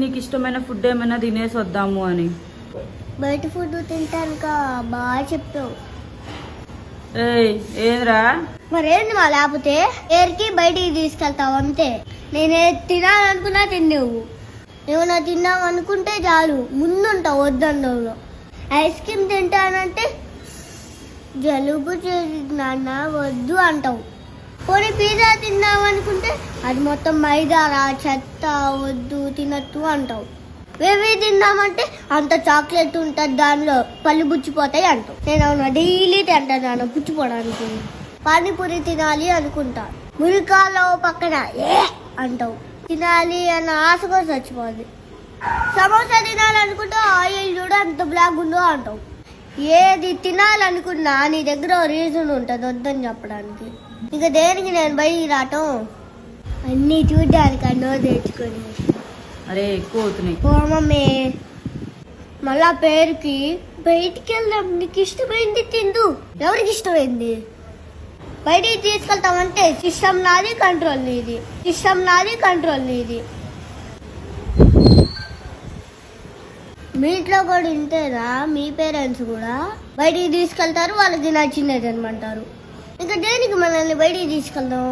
నీకు ఇష్టమైన ఫుడ్ ఏమైనా తినేసి వద్దాము అని. బయట ఫుడ్ తింటాను బాగా చెప్పావు. ఏంద్రా మరేంటి మా లేకపోతే ఏరికి బయటికి తీసుకెళ్తావు అంతే. నేనే తినాలనుకున్నా తిన్నావు. ఏమన్నా తిన్నావు అనుకుంటే చాలు ముందుంటావు వద్దంలో. ఐస్ క్రీమ్ తింటానంటే జలుబు చేసిన వద్దు అంటావు. పోనీ పిజ్జా తిన్నావు అనుకుంటే అది మొత్తం మైదారా చెత్త వద్దు తినట్టు అంటావు. వేవి తిన్నామంటే అంత చాక్లెట్ ఉంటుంది దానిలో పళ్ళు పుచ్చిపోతాయి అంటావు. నేను అవునా డైలీ తింటాను పుచ్చిపోవడానికి. పానీపూరి తినాలి అనుకుంటా మురికాలో పక్కన అంటావు. తినాలి అన్న ఆశ కూడా చచ్చిపోద్ది. సమోసా తినాలనుకుంటా ఆయిల్ చూడ అంత బ్లాక్ ఉందో అంటావు. ఏది తినాలనుకున్నా నీ దగ్గర రీజన్ ఉంటుంది వద్దని చెప్పడానికి. ఇక దేనికి నేను బయటికి రావటం అన్నీ చూడ్డానికి అన్నో తెచ్చుకొని. అరే ఎక్కువ అవుతున్నాయి. ఓ మమ్మీ మళ్ళా పేరుకి బయటికి వెళ్దాం. నీకు ఇష్టమైంది తిందు. ఎవరికి ఇష్టమైంది బయటికి తీసుకెళ్తామంటే సిస్టమ్ నాది కంట్రోల్ నీది. సిస్టమ్ నాది కంట్రోల్ నీది. మీ ఇంట్లో కూడా ఇంతేనా? మీ పేరెంట్స్ కూడా బయటికి తీసుకెళ్తారు వాళ్ళకి నచ్చినది అనమంటారు. ఇంకా దేనికి మనల్ని బయటికి తీసుకెళ్దాం?